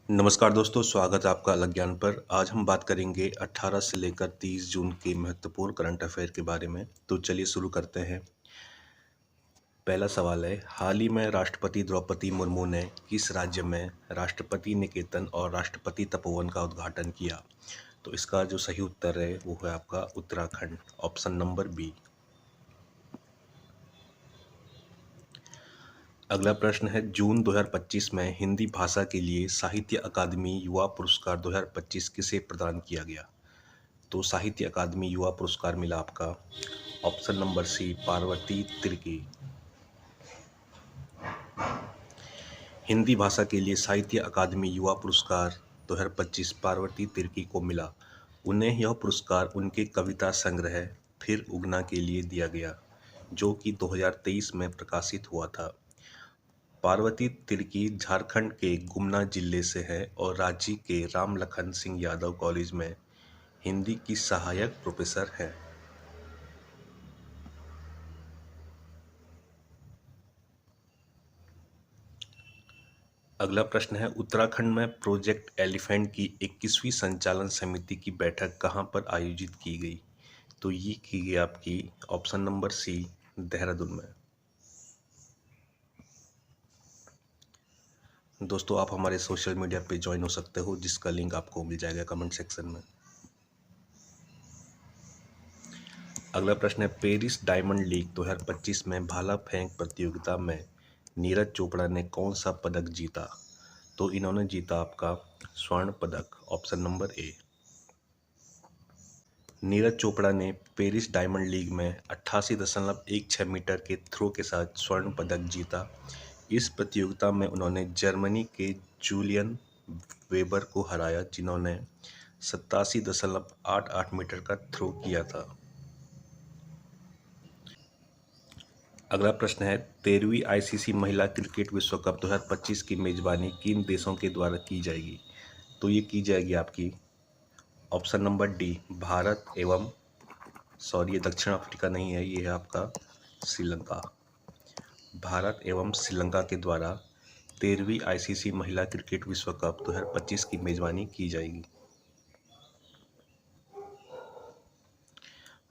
नमस्कार दोस्तों, स्वागत है आपका अलग ज्ञान पर। आज हम बात करेंगे 18 से लेकर 30 जून के महत्वपूर्ण करंट अफेयर के बारे में। तो चलिए शुरू करते हैं। पहला सवाल है, हाल ही में राष्ट्रपति द्रौपदी मुर्मू ने किस राज्य में राष्ट्रपति निकेतन और राष्ट्रपति तपोवन का उद्घाटन किया? तो इसका जो सही उत्तर है वो है आपका उत्तराखंड, ऑप्शन नंबर बी। अगला प्रश्न है, जून 2025 में हिंदी भाषा के लिए साहित्य अकादमी युवा पुरस्कार 2025 किसे प्रदान किया गया? तो साहित्य अकादमी युवा पुरस्कार मिला आपका option number C, Parvati Tirkey. Hindi भाषा के लिए साहित्य अकादमी युवा पुरस्कार 2025 पार्वती तिर्की को मिला। उन्हें यह पुरस्कार उनके कविता संग्रह फिर उगना के लिए दिया गया, जो कि 2023 में प्रकाशित हुआ था। पार्वती तिर्की झारखंड के गुमला जिले से है और रांची के रामलखन सिंह यादव कॉलेज में हिंदी की सहायक प्रोफेसर हैं। अगला प्रश्न है, उत्तराखंड में प्रोजेक्ट एलिफेंट की 21वीं संचालन समिति की बैठक कहाँ पर आयोजित की गई? तो ये की गई आपकी ऑप्शन नंबर सी, देहरादून में। दोस्तों, आप हमारे सोशल मीडिया पे ज्वाइन हो सकते हो, जिसका लिंक आपको मिल जाएगा कमेंट सेक्शन में। अगला प्रश्न है, पेरिस डायमंड लीग 2025 में भाला फेंक प्रतियोगिता में नीरज चोपड़ा ने कौन सा पदक जीता? तो इन्होंने जीता आपका स्वर्ण पदक, option number A. Neeraj Chopra ने पेरिस डायमंड लीग में 88.16 मीटर के थ्रो के साथ स्वर्ण पदक जीता। इस प्रतियोगिता में उन्होंने जर्मनी के जूलियन वेबर को हराया, जिन्होंने 87.88 मीटर का थ्रो किया था। अगला प्रश्न है, 13वीं आईसीसी महिला क्रिकेट विश्व कप 2025 की मेजबानी किन देशों के द्वारा की जाएगी? तो ये की जाएगी आपकी ऑप्शन नंबर डी, भारत एवं ये दक्षिण अफ्रीका नहीं है, ये है आपका श्रीलंका। भारत एवं श्रीलंका के द्वारा 13वीं आईसीसी महिला क्रिकेट विश्व कप 2025 की मेजबानी की जाएगी।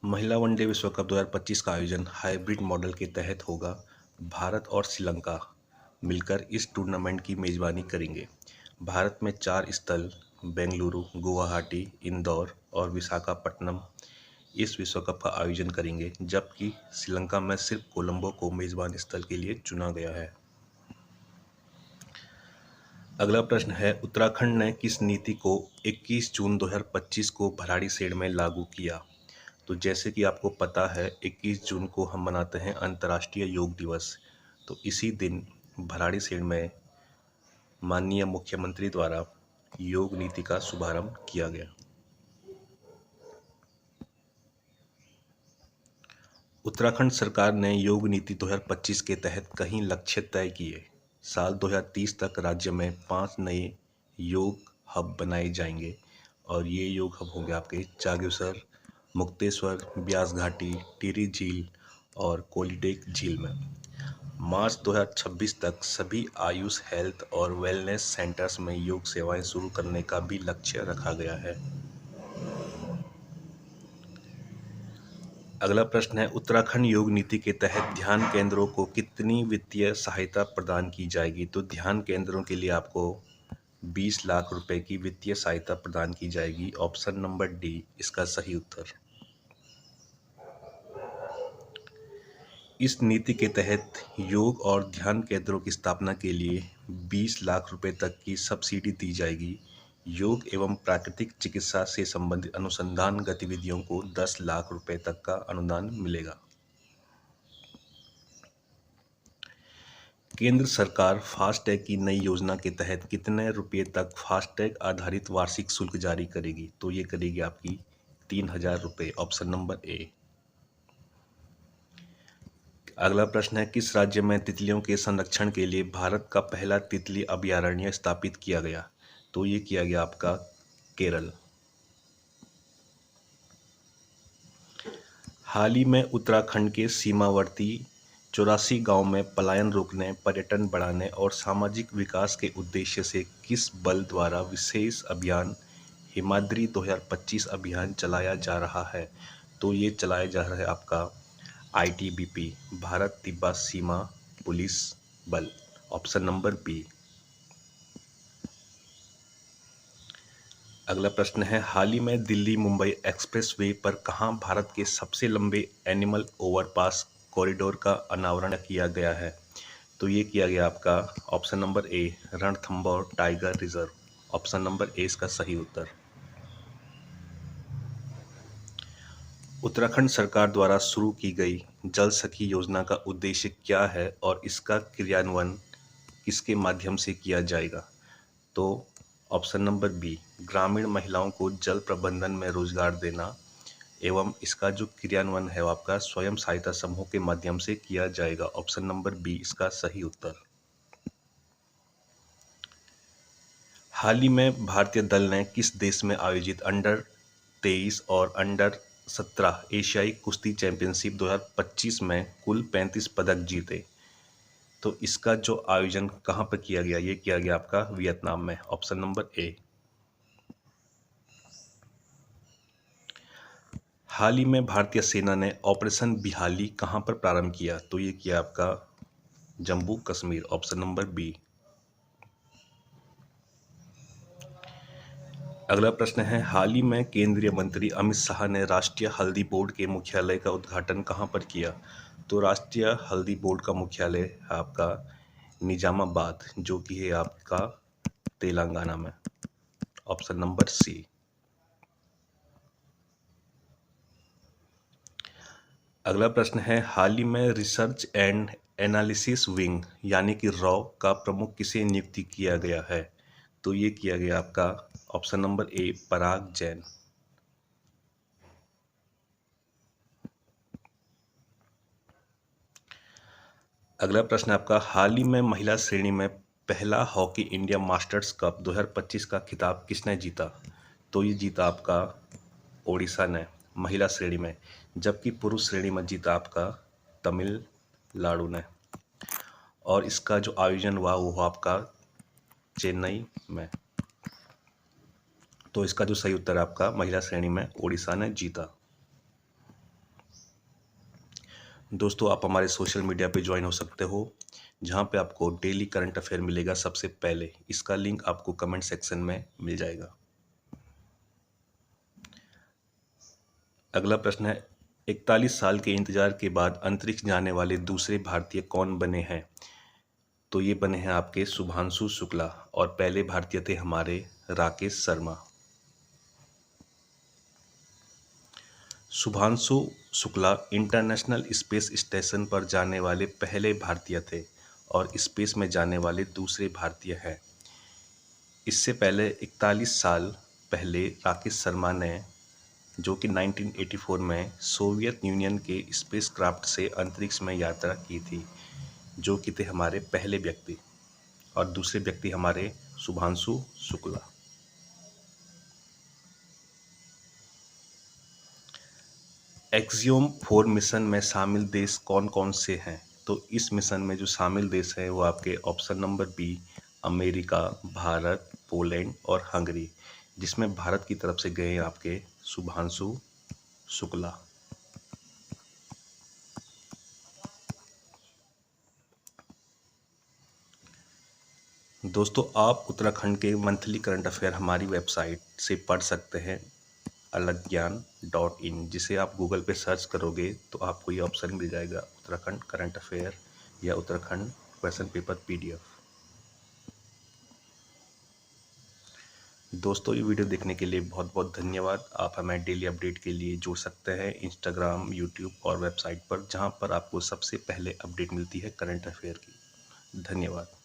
महिला वनडे विश्व कप 2025 का आयोजन हाइब्रिड मॉडल के तहत होगा। भारत और श्रीलंका मिलकर इस टूर्नामेंट की मेजबानी करेंगे। भारत में 4 स्थल बेंगलुरु, गुवाहाटी, इंदौर और विशाखापट्टनम इस विश्व कप का आयोजन करेंगे, जबकि श्रीलंका में सिर्फ कोलंबो को मेजबान स्थल के लिए चुना गया है। अगला प्रश्न है, उत्तराखंड ने किस नीति को 21 जून 2025 को भराड़ीसेड़ में लागू किया? तो जैसे कि आपको पता है, 21 जून को हम मनाते हैं अंतर्राष्ट्रीय योग दिवस। तो इसी दिन भराड़ीसेड़ में माननीय मुख्यमंत्री द्वारा योग नीति का शुभारंभ किया गया। उत्तराखंड सरकार ने योग नीति 2025 के तहत कई लक्ष्य तय किए। साल 2030 तक राज्य में 5 नए योग हब बनाए जाएंगे और ये योग हब होंगे आपके जागेश्वर, मुक्तेश्वर, ब्यास घाटी, टिहरी झील और कोलीडेक झील में। मार्च 2026 तक सभी आयुष, हेल्थ और वेलनेस सेंटर्स में योग सेवाएं शुरू करने का भी लक्ष्य रखा गया है। अगला प्रश्न है, उत्तराखंड योग नीति के तहत ध्यान केंद्रों को कितनी वित्तीय सहायता प्रदान की जाएगी? तो ध्यान केंद्रों के लिए आपको 20 लाख रुपए की वित्तीय सहायता प्रदान की जाएगी, ऑप्शन नंबर डी इसका सही उत्तर। इस नीति के तहत योग और ध्यान केंद्रों की स्थापना के लिए 20 लाख रुपए तक की सब्सिडी दी जाएगी। योग एवं प्राकृतिक चिकित्सा से संबंधित अनुसंधान गतिविधियों को 10 लाख रुपए तक का अनुदान मिलेगा। केंद्र सरकार फास्टैग की नई योजना के तहत कितने रुपये तक फास्टैग आधारित वार्षिक शुल्क जारी करेगी? तो ये करेगी आपकी 3,000 रुपये, ऑप्शन नंबर ए। अगला प्रश्न है, किस राज्य में तितलियों के संरक्षण के लिए भारत का पहला तितली अभयारण्य स्थापित किया गया? तो ये किया गया आपका केरल। हाल ही में उत्तराखंड के सीमावर्ती 84 गांव में पलायन रोकने, पर्यटन बढ़ाने और सामाजिक विकास के उद्देश्य से किस बल द्वारा विशेष अभियान हिमाद्री 2025 अभियान चलाया जा रहा है? तो ये चलाया जा रहा है आपका ITBP, भारत तिब्बत सीमा पुलिस बल। Option number B. अगला प्रश्न है, हाल ही में दिल्ली मुंबई एक्सप्रेसवे पर कहाँ भारत के सबसे लंबे एनिमल ओवरपास कॉरिडोर का अनावरण किया गया है? तो ये किया गया आपका option number A, Ranthambore tiger reserve. Option number A इसका सही उत्तर। उत्तराखंड सरकार द्वारा शुरू की गई जल सखी योजना का उद्देश्य क्या है और इसका क्रियान्वयन किसके माध्यम से किया जाएगा? तो ऑप्शन नंबर बी, ग्रामीण महिलाओं को जल प्रबंधन में रोजगार देना एवं इसका जो क्रियान्वयन है वो आपका स्वयं सहायता समूह के माध्यम से किया जाएगा। ऑप्शन नंबर बी इसका सही उत्तर। हाल ही में भारतीय दल ने किस देश में आयोजित अंडर-23 और अंडर-17 एशियाई कुश्ती चैंपियनशिप 2025 में कुल 35 पदक जीते? तो इसका जो आयोजन कहाँ पर किया गया? ये किया गया आपका वियतनाम में। Option number A. हाल ही में भारतीय सेना ने ऑपरेशन बिहाली कहाँ पर प्रारंभ किया? तो ये किया आपका Jammu Kashmir. Option number B. अगला प्रश्न है, हाल ही में केंद्रीय मंत्री अमित शाह ने राष्ट्रीय हल्दी बोर्ड के मुख्यालय का उद्घाटन कहाँ पर किया? तो राष्ट्रीय हल्दी बोर्ड का मुख्यालय है आपका निजामाबाद, जो कि है आपका तेलंगाना में। Option number C. अगला प्रश्न है, हाल ही में रिसर्च एंड एनालिसिस विंग यानी कि रॉ का प्रमुख किसे नियुक्ति किया गया है? तो ये किया गया आपका ऑप्शन नंबर ए, पराग जैन। अगला प्रश्न आपका, हाल ही में महिला श्रेणी में पहला हॉकी इंडिया मास्टर्स कप 2025 का खिताब किसने जीता? तो ये जीता आपका ओडिशा ने महिला श्रेणी में, जबकि पुरुष श्रेणी में जीता आपका तमिलनाडु ने। और इसका जो आयोजन हुआ वो आपका चेन्नई में। तो इसका जो सही उत्तर आपका महिला श्रेणी में ओडिशा ने जीता। दोस्तों, आप हमारे सोशल मीडिया पे ज्वाइन हो सकते हो, जहां पे आपको डेली करंट अफेयर मिलेगा सबसे पहले। इसका लिंक आपको कमेंट सेक्शन में मिल जाएगा। अगला प्रश्न है, 41 साल के इंतजार के बाद अंतरिक्ष जाने वाले दूसरे भारतीय कौन बने हैं? तो ये बने हैं आपके शुभांशु शुक्ला, और पहले भारतीय थे हमारे Rakesh Sharma. Shubhanshu Shukla international space station पर जाने वाले पहले भारतीय थे और स्पेस में जाने वाले दूसरे भारतीय हैं। इससे पहले 41 साल पहले राकेश शर्मा ने, जो कि 1984 में सोवियत यूनियन के स्पेसक्राफ्ट से अंतरिक्ष में यात्रा की थी, जो कि थे हमारे पहले व्यक्ति, और दूसरे व्यक्ति हमारे शुभांशु शुक्ला। एक्सियोम 4 मिशन में शामिल देश कौन कौन से हैं? तो इस मिशन में जो शामिल देश हैं वो आपके option number B, America, Bharat, Poland और हंगरी, जिसमें भारत की तरफ से गए हैं आपके शुभांशु शुक्ला। दोस्तों, आप उत्तराखंड के मंथली करंट अफेयर हमारी वेबसाइट से पढ़ सकते हैं, अलगज्ञान.in, जिसे आप गूगल पे सर्च करोगे तो आपको ये ऑप्शन मिल जाएगा, उत्तराखंड करंट अफेयर या उत्तराखंड क्वेश्चन पेपर PDF। दोस्तों, ये वीडियो देखने के लिए बहुत बहुत धन्यवाद। आप हमें डेली अपडेट के लिए जुड़ सकते हैं इंस्टाग्राम, यूट्यूब और वेबसाइट पर, जहां पर आपको सबसे पहले अपडेट मिलती है करंट अफेयर की। धन्यवाद।